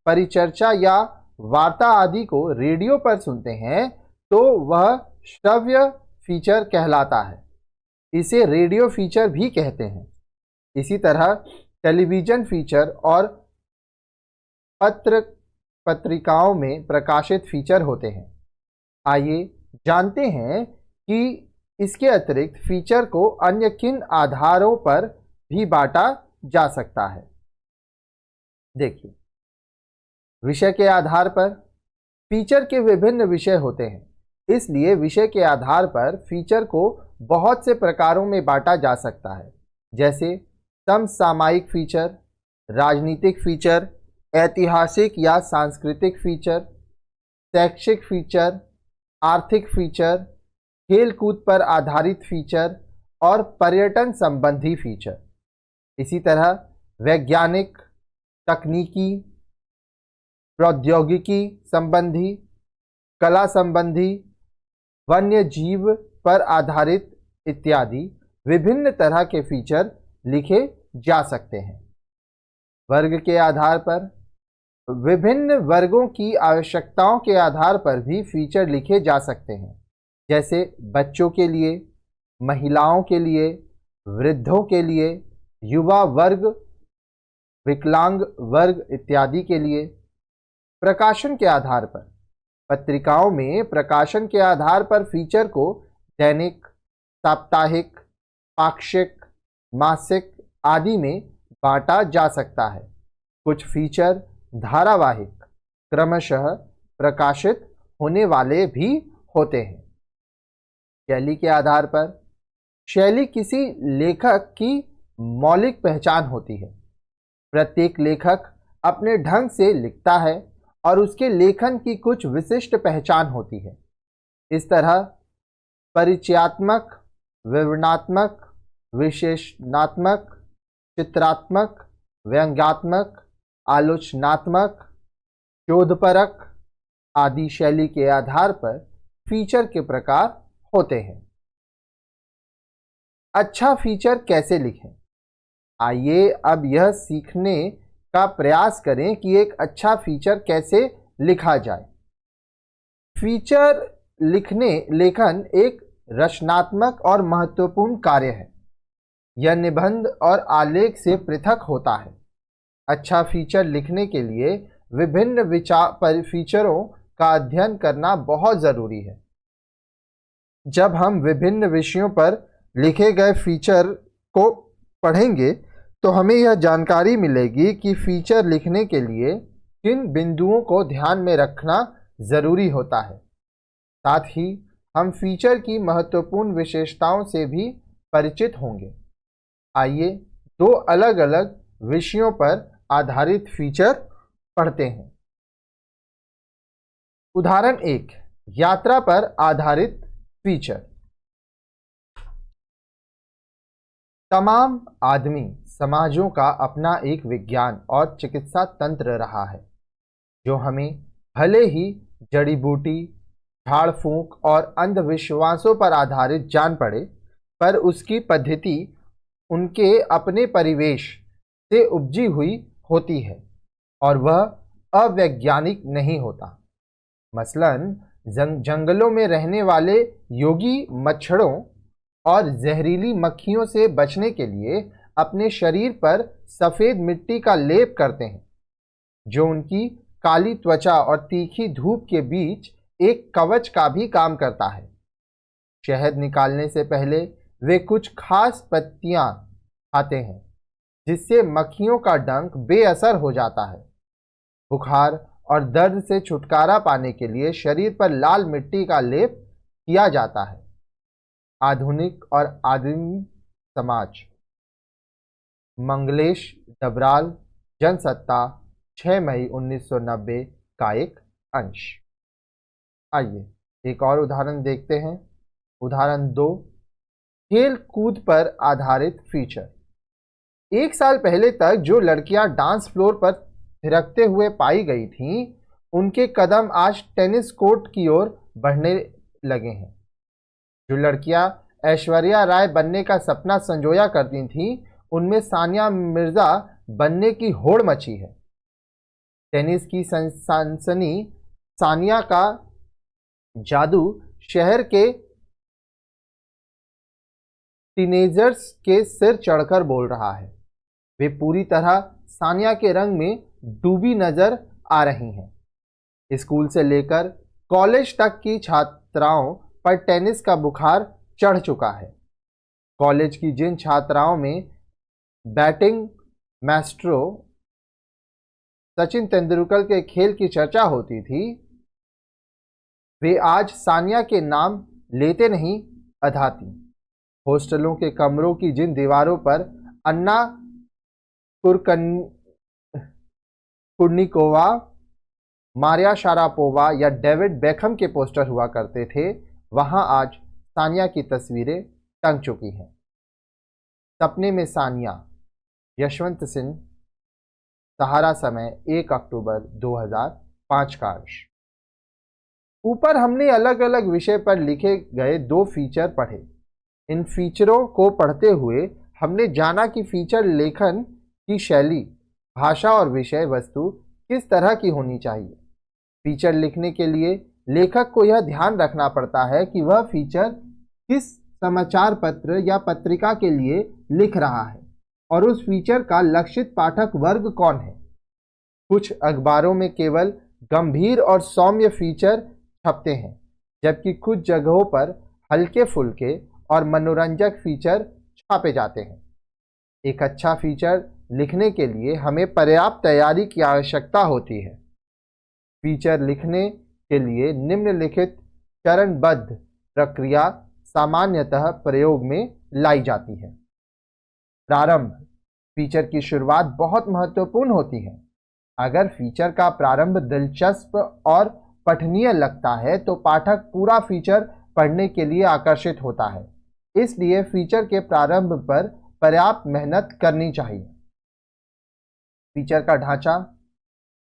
परिचर्चा या वार्ता आदि को रेडियो पर सुनते हैं तो वह श्रव्य फीचर कहलाता है। इसे रेडियो फीचर भी कहते हैं। इसी तरह टेलीविज़न फीचर और पत्रिकाओं में प्रकाशित फीचर होते हैं। आइए जानते हैं कि इसके अतिरिक्त फीचर को अन्य किन आधारों पर भी बांटा जा सकता है। देखिए, विषय के आधार पर फीचर के विभिन्न विषय होते हैं, इसलिए विषय के आधार पर फीचर को बहुत से प्रकारों में बांटा जा सकता है, जैसे समसामयिक फीचर, राजनीतिक फीचर, ऐतिहासिक या सांस्कृतिक फीचर, शैक्षिक फीचर, आर्थिक फीचर, खेल कूद पर आधारित फीचर और पर्यटन संबंधी फीचर। इसी तरह वैज्ञानिक, तकनीकी, प्रौद्योगिकी संबंधी, कला संबंधी, वन्य जीव पर आधारित इत्यादि विभिन्न तरह के फीचर लिखे जा सकते हैं। वर्ग के आधार पर विभिन्न वर्गों की आवश्यकताओं के आधार पर भी फीचर लिखे जा सकते हैं, जैसे बच्चों के लिए, महिलाओं के लिए, वृद्धों के लिए, युवा वर्ग, विकलांग वर्ग इत्यादि के लिए। प्रकाशन के आधार पर पत्रिकाओं में प्रकाशन के आधार पर फीचर को दैनिक, साप्ताहिक, पाक्षिक, मासिक आदि में बांटा जा सकता है। कुछ फीचर धारावाहिक क्रमशः प्रकाशित होने वाले भी होते हैं। शैली के आधार पर शैली किसी लेखक की मौलिक पहचान होती है। प्रत्येक लेखक अपने ढंग से लिखता है और उसके लेखन की कुछ विशिष्ट पहचान होती है। इस तरह परिचयात्मक, विवरणात्मक, विशेषणात्मक, चित्रात्मक, व्यंग्यात्मक, आलोचनात्मक, शोधपरक आदि शैली के आधार पर फीचर के प्रकार होते हैं। अच्छा फीचर कैसे लिखें? आइए अब यह सीखने का प्रयास करें कि एक अच्छा फीचर कैसे लिखा जाए। फीचर लेखन एक रचनात्मक और महत्वपूर्ण कार्य है। यह निबंध और आलेख से पृथक होता है। अच्छा फीचर लिखने के लिए विभिन्न फीचरों का अध्ययन करना बहुत ज़रूरी है। जब हम विभिन्न विषयों पर लिखे गए फीचर को पढ़ेंगे तो हमें यह जानकारी मिलेगी कि फीचर लिखने के लिए किन बिंदुओं को ध्यान में रखना ज़रूरी होता है। साथ ही हम फीचर की महत्वपूर्ण विशेषताओं से भी परिचित होंगे। आइए दो अलग अलग विषयों पर आधारित फीचर पढ़ते हैं। उदाहरण 1, यात्रा पर आधारित फीचर। तमाम आदमी समाजों का अपना एक विज्ञान और चिकित्सा तंत्र रहा है, जो हमें भले ही जड़ी बूटी, झाड़ फूंक और अंधविश्वासों पर आधारित जान पड़े, पर उसकी पद्धति उनके अपने परिवेश से उपजी हुई होती है और वह अवैज्ञानिक नहीं होता। मसलन जंगलों में रहने वाले योगी मच्छरों और जहरीली मक्खियों से बचने के लिए अपने शरीर पर सफ़ेद मिट्टी का लेप करते हैं, जो उनकी काली त्वचा और तीखी धूप के बीच एक कवच का भी काम करता है। शहद निकालने से पहले वे कुछ खास पत्तियां खाते हैं, जिससे मक्खियों का डंक बेअसर हो जाता है। बुखार और दर्द से छुटकारा पाने के लिए शरीर पर लाल मिट्टी का लेप किया जाता है। आधुनिक और आदिम समाज। मंगलेश डबराल, जनसत्ता, 6 मई 1990 का एक अंश। आइए एक और उदाहरण देखते हैं। उदाहरण 2, खेल कूद पर आधारित फीचर। 1 साल पहले तक जो लड़कियां डांस फ्लोर पर थिरकते हुए पाई गई थीं, उनके कदम आज टेनिस कोर्ट की ओर बढ़ने लगे हैं। जो लड़कियां ऐश्वर्या राय बनने का सपना संजोया करती थीं, उनमें सानिया मिर्जा बनने की होड़ मची है। टेनिस की सनसनी सानिया का जादू शहर के टीनेजर्स के सिर चढ़कर बोल रहा है। वे पूरी तरह सानिया के रंग में डूबी नजर आ रही हैं। स्कूल से लेकर कॉलेज तक की छात्राओं पर टेनिस का बुखार चढ़ चुका है। कॉलेज की जिन छात्राओं में बैटिंग मास्ट्रो सचिन तेंदुलकर के खेल की चर्चा होती थी, वे आज सानिया के नाम लेते नहीं अधाती। हॉस्टलों के कमरों की जिन दीवारों पर अन्ना कुर्निकोवा, मारिया शारापोवा या डेविड बेकहम के पोस्टर हुआ करते थे, वहां आज सानिया की तस्वीरें टंग चुकी हैं। सपने में सानिया, यशवंत सिंह, सहारा समय 1 अक्टूबर 2005 का अंश। ऊपर हमने अलग अलग विषय पर लिखे गए 2 फीचर पढ़े। इन फीचरों को पढ़ते हुए हमने जाना कि फीचर लेखन की शैली, भाषा और विषय वस्तु किस तरह की होनी चाहिए। फीचर लिखने के लिए लेखक को यह ध्यान रखना पड़ता है कि वह फीचर किस समाचार पत्र या पत्रिका के लिए लिख रहा है और उस फीचर का लक्षित पाठक वर्ग कौन है। कुछ अखबारों में केवल गंभीर और सौम्य फीचर छपते हैं, जबकि कुछ जगहों पर हल्के फुल्के और मनोरंजक फीचर छापे जाते हैं। एक अच्छा फीचर लिखने के लिए हमें पर्याप्त तैयारी की आवश्यकता होती है। फीचर लिखने के लिए निम्नलिखित चरणबद्ध प्रक्रिया सामान्यतः प्रयोग में लाई जाती है। प्रारंभ। फीचर की शुरुआत बहुत महत्वपूर्ण होती है। अगर फीचर का प्रारंभ दिलचस्प और पठनीय लगता है तो पाठक पूरा फीचर पढ़ने के लिए आकर्षित होता है। इसलिए फीचर के प्रारंभ पर पर्याप्त मेहनत करनी चाहिए। फीचर का ढांचा।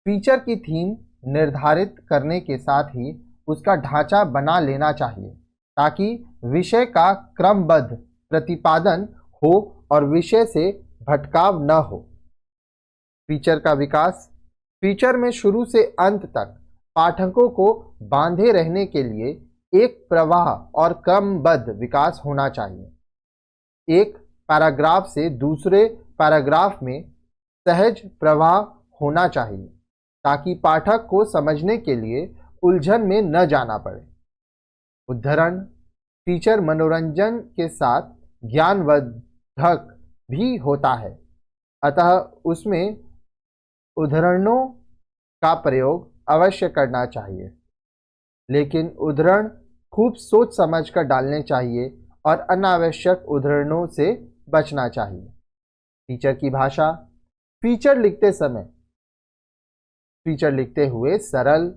फीचर की थीम निर्धारित करने के साथ ही उसका ढांचा बना लेना चाहिए ताकि विषय का क्रमबद्ध प्रतिपादन हो और विषय से भटकाव न हो। फीचर का विकास। फीचर में शुरू से अंत तक पाठकों को बांधे रहने के लिए एक प्रवाह और क्रमबद्ध विकास होना चाहिए। एक पैराग्राफ से दूसरे पैराग्राफ में सहज प्रवाह होना चाहिए ताकि पाठक को समझने के लिए उलझन में न जाना पड़े। उद्धरण। फीचर मनोरंजन के साथ ज्ञानवर्धक भी होता है, अतः उसमें उद्धरणों का प्रयोग अवश्य करना चाहिए, लेकिन उद्धरण खूब सोच समझ कर डालने चाहिए और अनावश्यक उद्धरणों से बचना चाहिए। फीचर की भाषा। फीचर लिखते हुए सरल,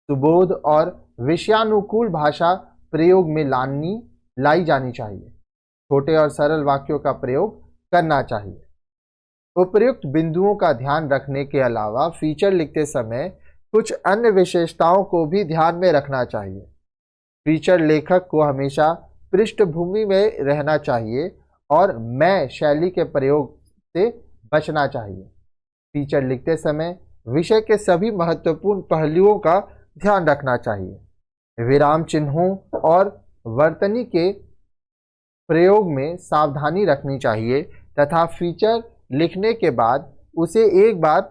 सुबोध और विषयानुकूल भाषा प्रयोग में लाई जानी चाहिए। छोटे और सरल वाक्यों का प्रयोग करना चाहिए। उपर्युक्त बिंदुओं का ध्यान रखने के अलावा फीचर लिखते समय कुछ अन्य विशेषताओं को भी ध्यान में रखना चाहिए। फीचर लेखक को हमेशा पृष्ठभूमि में रहना चाहिए और मैं शैली के प्रयोग से बचना चाहिए। फीचर लिखते समय विषय के सभी महत्वपूर्ण पहलुओं का ध्यान रखना चाहिए। विराम चिन्हों और वर्तनी के प्रयोग में सावधानी रखनी चाहिए तथा फीचर लिखने के बाद उसे एक बार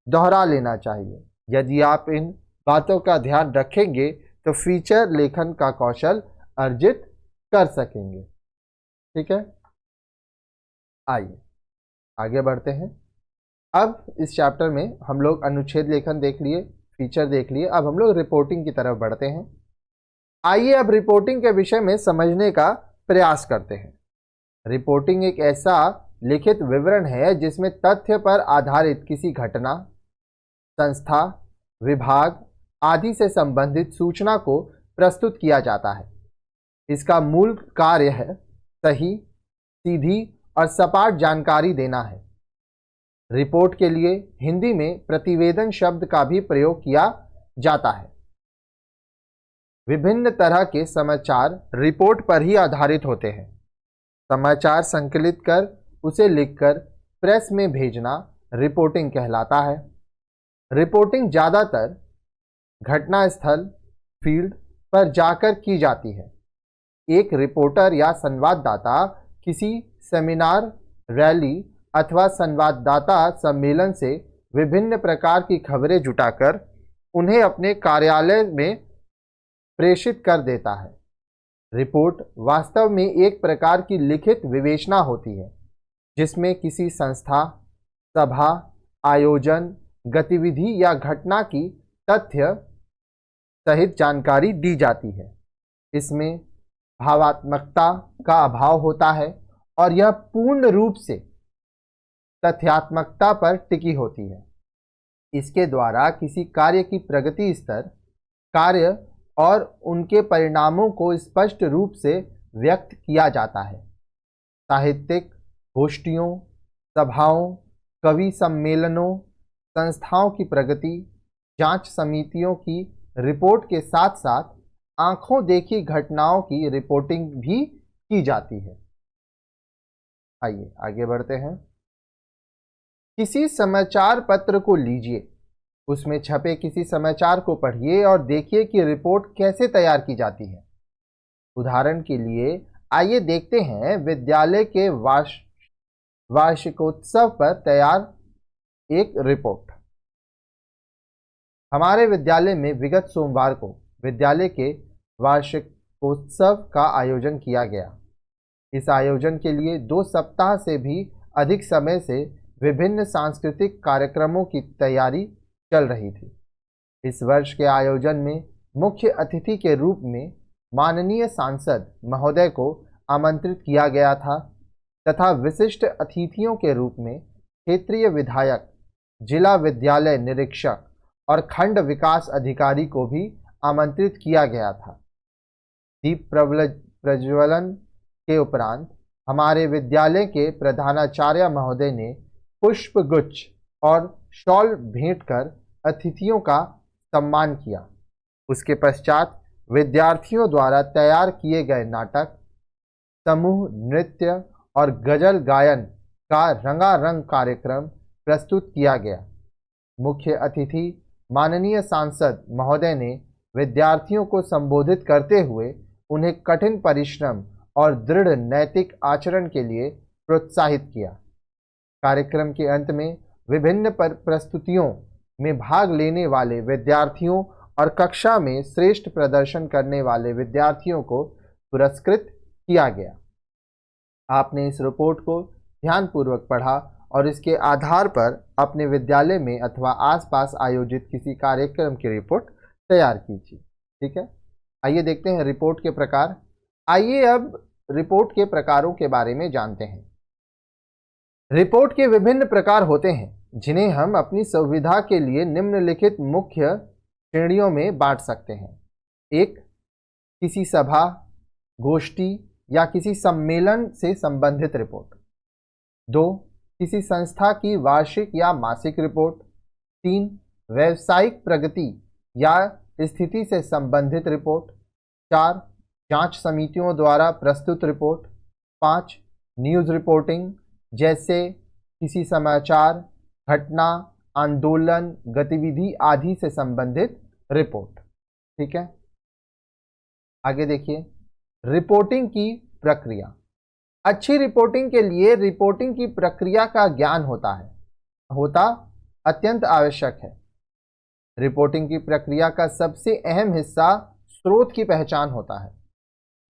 दोहरा लेना चाहिए। यदि आप इन बातों का ध्यान रखेंगे तो फीचर लेखन का कौशल अर्जित कर सकेंगे। ठीक है, आइए आगे बढ़ते हैं। अब इस चैप्टर में हम लोग अनुच्छेद लेखन देख लिए, फीचर देख लिए, अब हम लोग रिपोर्टिंग की तरफ बढ़ते हैं। आइए अब रिपोर्टिंग के विषय में समझने का प्रयास करते हैं। रिपोर्टिंग एक ऐसा लिखित विवरण है जिसमें तथ्य पर आधारित किसी घटना, संस्था, विभाग आदि से संबंधित सूचना को प्रस्तुत किया जाता है। इसका मूल कार्य है सही, सीधी और सपाट जानकारी देना है। रिपोर्ट के लिए हिंदी में प्रतिवेदन शब्द का भी प्रयोग किया जाता है। विभिन्न तरह के समाचार रिपोर्ट पर ही आधारित होते हैं। समाचार संकलित कर उसे लिखकर प्रेस में भेजना रिपोर्टिंग कहलाता है। रिपोर्टिंग ज़्यादातर घटनास्थल, फील्ड पर जाकर की जाती है। एक रिपोर्टर या संवाददाता किसी सेमिनार, रैली अथवा संवाददाता सम्मेलन से विभिन्न प्रकार की खबरें जुटाकर उन्हें अपने कार्यालय में प्रेषित कर देता है। रिपोर्ट वास्तव में एक प्रकार की लिखित विवेचना होती है जिसमें किसी संस्था, सभा, आयोजन, गतिविधि या घटना की तथ्य सहित जानकारी दी जाती है। इसमें भावात्मकता का अभाव होता है और यह पूर्ण रूप से तथ्यात्मकता पर टिकी होती है। इसके द्वारा किसी कार्य की प्रगति स्तर, कार्य और उनके परिणामों को स्पष्ट रूप से व्यक्त किया जाता है। साहित्यिक गोष्ठियों, सभाओं, कवि सम्मेलनों, संस्थाओं की प्रगति, जांच समितियों की रिपोर्ट के साथ साथ आंखों देखी घटनाओं की रिपोर्टिंग भी की जाती है। आइए आगे बढ़ते हैं। किसी समाचार पत्र को लीजिए, उसमें छपे किसी समाचार को पढ़िए और देखिए कि रिपोर्ट कैसे तैयार की जाती है। उदाहरण के लिए आइए देखते हैं विद्यालय के वार्षिकोत्सव पर तैयार एक रिपोर्ट। हमारे विद्यालय में विगत सोमवार को विद्यालय के वार्षिकोत्सव का आयोजन किया गया। इस आयोजन के लिए 2 सप्ताह से भी अधिक समय से विभिन्न सांस्कृतिक कार्यक्रमों की तैयारी चल रही थी। इस वर्ष के आयोजन में मुख्य अतिथि के रूप में माननीय सांसद महोदय को आमंत्रित किया गया था तथा विशिष्ट अतिथियों के रूप में क्षेत्रीय विधायक, जिला विद्यालय निरीक्षक और खंड विकास अधिकारी को भी आमंत्रित किया गया था। दीप प्रज्वलन के उपरांत हमारे विद्यालय के प्रधानाचार्य महोदय ने पुष्पगुच्छ और शॉल भेंट कर अतिथियों का सम्मान किया। उसके पश्चात विद्यार्थियों द्वारा तैयार किए गए नाटक, समूह नृत्य और गजल गायन का रंगारंग कार्यक्रम प्रस्तुत किया गया। मुख्य अतिथि माननीय सांसद महोदय ने विद्यार्थियों को संबोधित करते हुए उन्हें कठिन परिश्रम और दृढ़ नैतिक आचरण के लिए प्रोत्साहित किया। कार्यक्रम के अंत में विभिन्न प्रस्तुतियों में भाग लेने वाले विद्यार्थियों और कक्षा में श्रेष्ठ प्रदर्शन करने वाले विद्यार्थियों को पुरस्कृत किया गया। आपने इस रिपोर्ट को ध्यानपूर्वक पढ़ा और इसके आधार पर अपने विद्यालय में अथवा आसपास आयोजित किसी कार्यक्रम की रिपोर्ट तैयार कीजिए। ठीक है, आइए देखते हैं रिपोर्ट के प्रकार। आइए अब रिपोर्ट के प्रकारों के बारे में जानते हैं। रिपोर्ट के विभिन्न प्रकार होते हैं जिन्हें हम अपनी सुविधा के लिए निम्नलिखित मुख्य श्रेणियों में बांट सकते हैं। 1. किसी सभा, गोष्ठी या किसी सम्मेलन से संबंधित रिपोर्ट। 2. किसी संस्था की वार्षिक या मासिक रिपोर्ट। 3. व्यावसायिक प्रगति या स्थिति से संबंधित रिपोर्ट। 4. जांच समितियों द्वारा प्रस्तुत रिपोर्ट। 5. न्यूज़ रिपोर्टिंग जैसे किसी समाचार, घटना, आंदोलन, गतिविधि आदि से संबंधित रिपोर्ट। ठीक है, आगे देखिए रिपोर्टिंग की प्रक्रिया। अच्छी रिपोर्टिंग के लिए रिपोर्टिंग की प्रक्रिया का ज्ञान होता अत्यंत आवश्यक है। रिपोर्टिंग की प्रक्रिया का सबसे अहम हिस्सा स्रोत की पहचान होता है।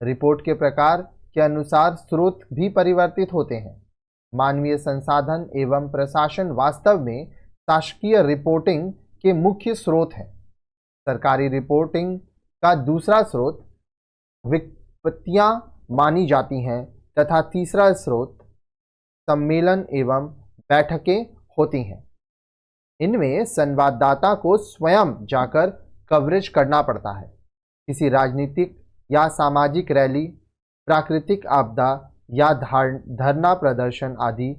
रिपोर्ट के प्रकार के अनुसार स्रोत भी परिवर्तित होते हैं। मानवीय संसाधन एवं प्रशासन वास्तव में शासकीय रिपोर्टिंग के मुख्य स्रोत हैं। सरकारी रिपोर्टिंग का दूसरा स्रोत विज्ञप्तियां मानी जाती हैं तथा तीसरा स्रोत सम्मेलन एवं बैठकें होती हैं। इनमें संवाददाता को स्वयं जाकर कवरेज करना पड़ता है। किसी राजनीतिक या सामाजिक रैली, प्राकृतिक आपदा या धरना प्रदर्शन आदि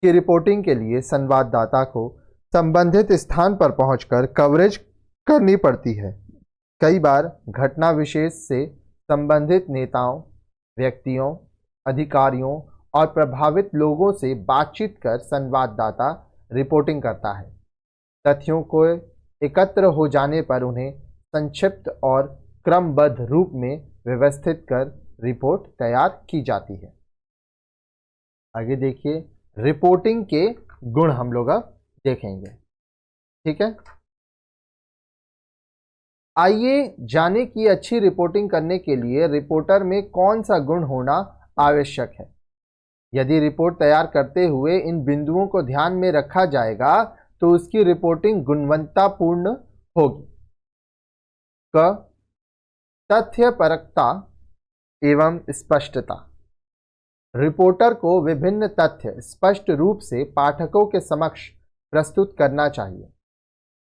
की रिपोर्टिंग के लिए संवाददाता को संबंधित स्थान पर पहुंचकर कवरेज करनी पड़ती है। कई बार घटना विशेष से संबंधित नेताओं, व्यक्तियों, अधिकारियों और प्रभावित लोगों से बातचीत कर संवाददाता रिपोर्टिंग करता है। तथ्यों को एकत्र हो जाने पर उन्हें संक्षिप्त और क्रमबद्ध रूप में व्यवस्थित कर रिपोर्ट तैयार की जाती है। आगे देखिए रिपोर्टिंग के गुण हम लोग अब देखेंगे। ठीक है, आइए जाने कि अच्छी रिपोर्टिंग करने के लिए रिपोर्टर में कौन सा गुण होना आवश्यक है। यदि रिपोर्ट तैयार करते हुए इन बिंदुओं को ध्यान में रखा जाएगा तो उसकी रिपोर्टिंग गुणवत्तापूर्ण होगी। क तथ्यपरकता एवं स्पष्टता। रिपोर्टर को विभिन्न तथ्य स्पष्ट रूप से पाठकों के समक्ष प्रस्तुत करना चाहिए।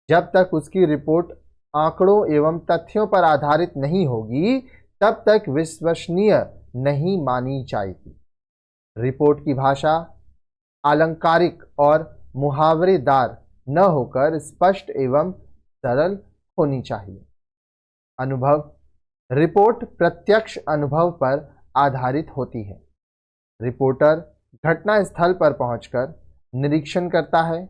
जब तक उसकी रिपोर्ट आंकड़ों एवं तथ्यों पर आधारित नहीं होगी तब तक विश्वसनीय नहीं मानी जाएगी। रिपोर्ट की भाषा आलंकारिक और मुहावरेदार न होकर स्पष्ट एवं सरल होनी चाहिए। अनुभव। रिपोर्ट प्रत्यक्ष अनुभव पर आधारित होती है। रिपोर्टर घटना स्थल पर पहुंचकर निरीक्षण करता है,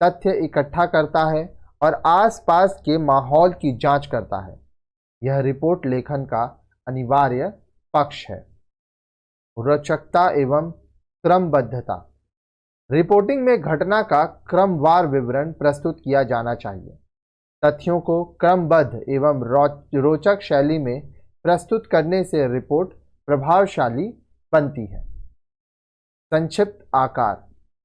तथ्य इकट्ठा करता है और आसपास के माहौल की जांच करता है। यह रिपोर्ट लेखन का अनिवार्य पक्ष है। रोचकता एवं क्रमबद्धता। रिपोर्टिंग में घटना का क्रमवार विवरण प्रस्तुत किया जाना चाहिए। तथ्यों को क्रमबद्ध एवं रोचक शैली में प्रस्तुत करने से रिपोर्ट प्रभावशाली बनती है। संक्षिप्त आकार।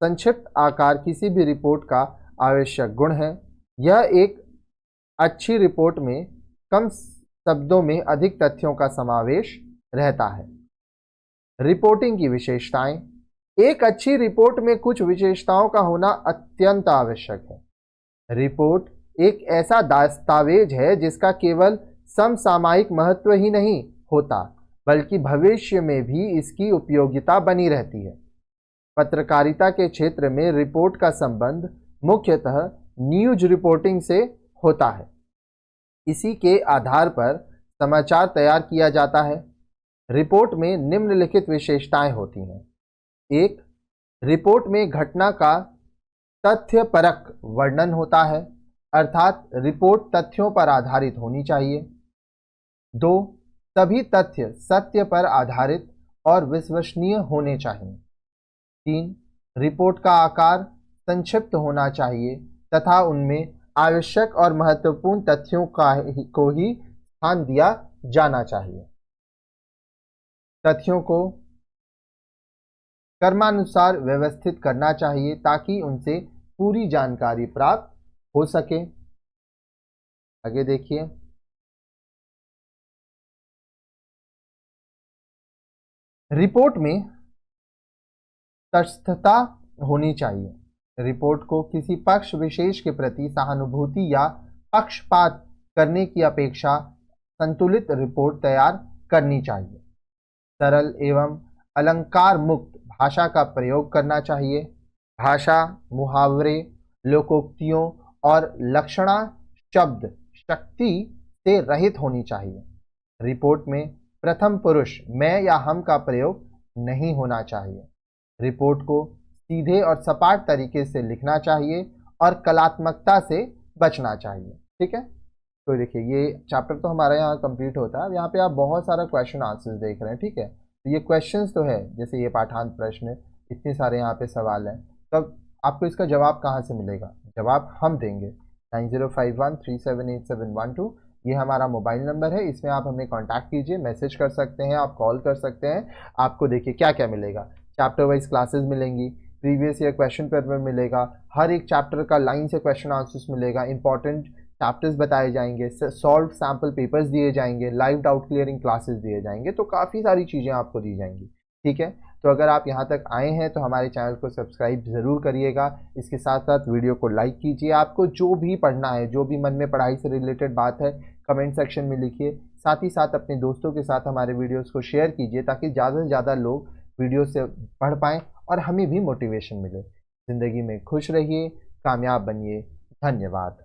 संक्षिप्त आकार किसी भी रिपोर्ट का आवश्यक गुण है। यह एक अच्छी रिपोर्ट में कम शब्दों में अधिक तथ्यों का समावेश रहता है। रिपोर्टिंग की विशेषताएं। एक अच्छी रिपोर्ट में कुछ विशेषताओं का होना अत्यंत आवश्यक है। रिपोर्ट एक ऐसा दस्तावेज है जिसका केवल समसामयिक महत्व ही नहीं होता बल्कि भविष्य में भी इसकी उपयोगिता बनी रहती है। पत्रकारिता के क्षेत्र में रिपोर्ट का संबंध मुख्यतः न्यूज रिपोर्टिंग से होता है। इसी के आधार पर समाचार तैयार किया जाता है। रिपोर्ट में निम्नलिखित विशेषताएं होती हैं। एक, रिपोर्ट में घटना का तथ्यपरक वर्णन होता है, अर्थात रिपोर्ट तथ्यों पर आधारित होनी चाहिए। दो, सभी तथ्य सत्य पर आधारित और विश्वसनीय होने चाहिए। तीन, रिपोर्ट का आकार संक्षिप्त होना चाहिए तथा उनमें आवश्यक और महत्वपूर्ण तथ्यों को ही स्थान दिया जाना चाहिए। तथ्यों को क्रमानुसार व्यवस्थित करना चाहिए ताकि उनसे पूरी जानकारी प्राप्त हो सके। आगे देखिए, रिपोर्ट में तटस्थता होनी चाहिए। रिपोर्ट को किसी पक्ष विशेष के प्रति सहानुभूति या पक्षपात करने की अपेक्षा संतुलित रिपोर्ट तैयार करनी चाहिए। सरल एवं अलंकार मुक्त भाषा का प्रयोग करना चाहिए। भाषा मुहावरे, लोकोक्तियों और लक्षणा शब्द शक्ति से रहित होनी चाहिए। रिपोर्ट में प्रथम पुरुष मैं या हम का प्रयोग नहीं होना चाहिए। रिपोर्ट को सीधे और सपाट तरीके से लिखना चाहिए और कलात्मकता से बचना चाहिए। ठीक है, तो देखिए ये चैप्टर तो हमारा यहाँ कंप्लीट होता है। यहाँ पे आप बहुत सारा क्वेश्चन आंसर्स देख रहे हैं। ठीक है, तो ये क्वेश्चंस तो है, जैसे ये पाठांत प्रश्न, इतने सारे यहाँ पे सवाल हैं, तब आपको इसका जवाब कहाँ से मिलेगा? जवाब हम देंगे। 9051378712 ये हमारा मोबाइल नंबर है, इसमें आप हमें कांटेक्ट कीजिए, मैसेज कर सकते हैं, आप कॉल कर सकते हैं। आपको देखिए क्या क्या मिलेगा, चैप्टर वाइज क्लासेस मिलेंगी, प्रीवियस ईयर क्वेश्चन पेपर मिलेगा, हर एक चैप्टर का लाइन से क्वेश्चन आंसर्स मिलेगा, इंपॉर्टेंट चैप्टर्स बताए जाएंगे, सॉल्व सैम्पल पेपर्स दिए जाएंगे, लाइव डाउट क्लियरिंग क्लासेस दिए जाएंगे, तो काफ़ी सारी चीज़ें आपको दी जाएंगी। ठीक है, तो अगर आप यहाँ तक आए हैं तो हमारे चैनल को सब्सक्राइब ज़रूर करिएगा। इसके साथ साथ वीडियो को लाइक कीजिए। आपको जो भी पढ़ना है, जो भी मन में पढ़ाई से रिलेटेड बात है, कमेंट सेक्शन में लिखिए। साथ ही साथ अपने दोस्तों के साथ हमारे वीडियोस को शेयर कीजिए ताकि ज़्यादा से ज़्यादा लोग वीडियो से पढ़ पाएँ और हमें भी मोटिवेशन मिले। ज़िंदगी में खुश रहिए, कामयाब बनिए। धन्यवाद।